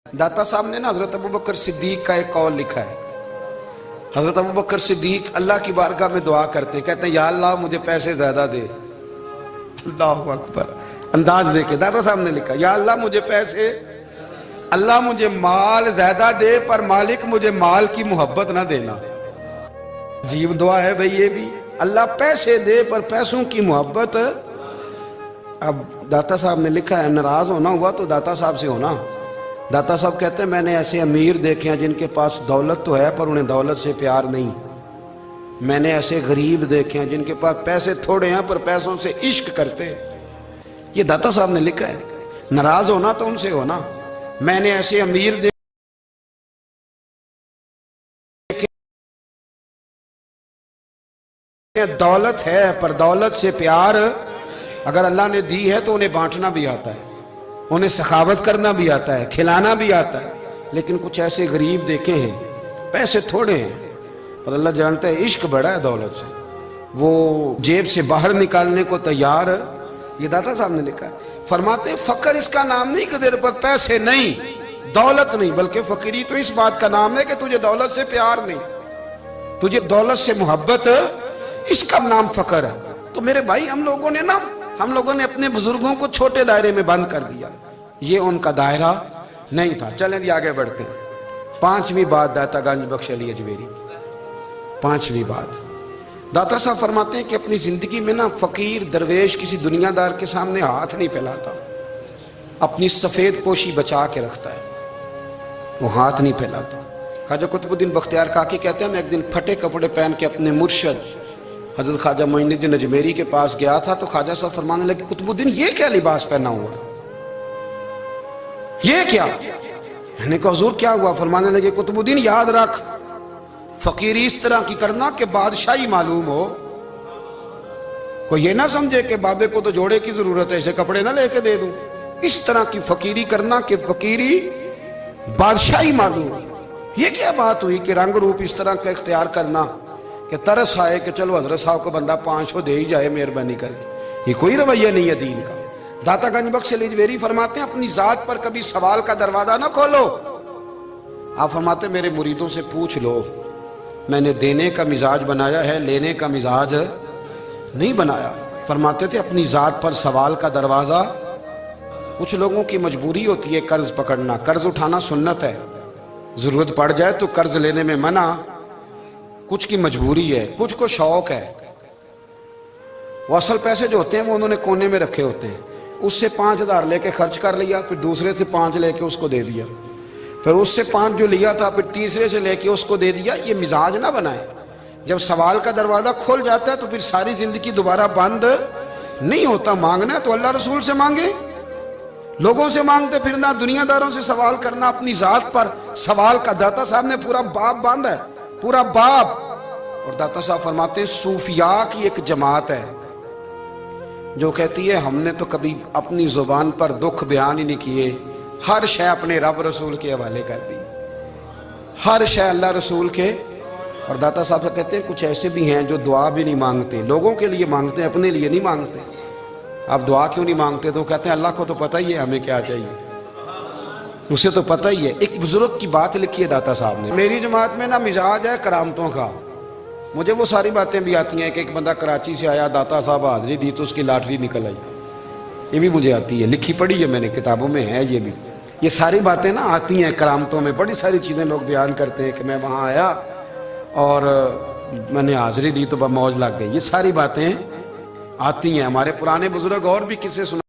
दाता साहब ने ना हजरत अबू बकर सिद्दीक का एक कौल लिखा है। हजरत अबू बकर सिद्दीक अल्लाह की बारगाह में दुआ करते, कहते हैं या अल्लाह मुझे पैसे ज्यादा दे। अल्लाह अकबर, अंदाज देखे दाता साहब ने लिखा, या अल्लाह मुझे पैसे, अल्लाह मुझे माल ज्यादा दे पर मालिक मुझे माल की मोहब्बत ना देना। अजीब दुआ है भाई ये भी, अल्लाह पैसे दे पर पैसों की मोहब्बत। अब दाता साहब ने लिखा है, नाराज होना हुआ तो दाता साहब से होना। दाता साहब कहते हैं मैंने ऐसे अमीर देखे हैं जिनके पास दौलत तो है पर उन्हें दौलत से प्यार नहीं। मैंने ऐसे गरीब देखे हैं जिनके पास पैसे थोड़े हैं पर पैसों से इश्क करते हैं। ये दाता साहब ने लिखा है। नाराज होना तो उनसे होना। मैंने ऐसे अमीर देखे दौलत है पर दौलत से प्यार, अगर अल्लाह ने दी है तो उन्हें बांटना भी आता है, उन्हें सखावत करना भी आता है, खिलाना भी आता है। लेकिन कुछ ऐसे गरीब देखे हैं पैसे थोड़े हैं और अल्लाह जानता है इश्क बड़ा है दौलत से, वो जेब से बाहर निकालने को तैयार। ये दाता साहब ने लिखा है। फरमाते फकर इसका नाम नहीं कि तेरे पर पैसे नहीं, दौलत नहीं, बल्कि फकीरी तो इस बात का नाम है कि तुझे दौलत से प्यार नहीं, तुझे दौलत से मोहब्बत, इसका नाम फकर है। तो मेरे भाई हम लोगों ने अपने बुजुर्गों को छोटे दायरे में बंद कर दिया, ये उनका दायरा नहीं था। चलें आगे बढ़ते हैं। पांचवी बात दाता गंज बख्श अली अजमेरी, पांचवी बात दाता साहब फरमाते हैं कि अपनी जिंदगी में ना फकीर दरवेश किसी दुनियादार के सामने हाथ नहीं फैलाता, अपनी सफेद पोशी बचा के रखता है, वो हाथ नहीं फैलाता। ख्वाजा कुतुबुद्दीन बख्तियार काकी कहते हैं मैं एक दिन फटे कपड़े पहन के अपने मुर्शद हजरत ख्वाजा मोइनुद्दीन अजमेरी के पास गया था तो ख्वाजा साहब फरमाने लगे कुतुबुद्दीन ये क्या लिबास पहना हुआ, ये क्या? मैंने कहा हुजूर क्या हुआ? फरमाने लगे कुतुबुद्दीन याद रख फकीरी इस तरह की करना कि बादशाही मालूम हो, कोई ये ना समझे कि बाबे को तो जोड़े की जरूरत है इसे कपड़े ना लेके दे दूं। इस तरह की फकीरी करना कि फकीरी बादशाही मालूम हो। ये क्या बात हुई कि रंग रूप इस तरह का इख्तियार करना कि तरस आए कि चलो हजरत साहब को बंदा 500 दे ही जाए मेहरबानी करके, ये कोई रवैया नहीं है दीन का। दाता गंज बख्श अली अजमेरी फरमाते हैं अपनी जात पर कभी सवाल का दरवाजा ना खोलो। आप फरमाते मेरे मुरीदों से पूछ लो, मैंने देने का मिजाज बनाया है, लेने का मिजाज नहीं बनाया। फरमाते थे अपनी जात पर सवाल का दरवाजा। कुछ लोगों की मजबूरी होती है कर्ज पकड़ना, कर्ज उठाना सुन्नत है, जरूरत पड़ जाए तो कर्ज लेने में मना। कुछ की मजबूरी है, कुछ को शौक है, वो असल पैसे जो होते हैं वो उन्होंने कोने में रखे होते हैं, उससे 5000 लेके खर्च कर लिया, फिर दूसरे से 5 लेके उसको दे दिया, फिर उससे 5 जो लिया था फिर तीसरे से लेके उसको दे दिया। ये मिजाज ना बनाए। जब सवाल का दरवाजा खुल जाता है तो फिर सारी जिंदगी दोबारा बंद नहीं होता। मांगना है तो अल्लाह रसूल से मांगे, लोगों से मांगते फिरना, दुनियादारों से सवाल करना, अपनी जात पर सवाल का। दाता साहब ने पूरा बाब बांधा है, पूरा बाब। और दाता साहब फरमाते हैं सूफिया की एक जमात है जो कहती है हमने तो कभी अपनी जुबान पर दुख बयान ही नहीं किए, हर शय अपने रब रसूल के हवाले कर दी, हर शय अल्लाह रसूल के। और दाता साहब कहते हैं कुछ ऐसे भी हैं जो दुआ भी नहीं मांगते, लोगों के लिए मांगते हैं, अपने लिए नहीं मांगते। आप दुआ क्यों नहीं मांगते? तो कहते हैं अल्लाह को तो पता ही है हमें क्या चाहिए, उसे तो पता ही है। एक बुजुर्ग की बात लिखी है दाता साहब ने, मेरी जमात में ना मिजाज है करामतों का, मुझे वो सारी बातें भी आती हैं कि एक बंदा कराची से आया, दाता साहब हाजिरी दी तो उसकी लॉटरी निकल आई, ये भी मुझे आती है, लिखी पढ़ी है मैंने, किताबों में है ये भी। ये सारी बातें ना आती हैं करामतों में, बड़ी सारी चीज़ें लोग बयान करते हैं कि मैं वहाँ आया और मैंने हाजिरी दी तो मौज लग गई। ये सारी बातें आती हैं। हमारे पुराने बुजुर्ग और भी किस्से सुना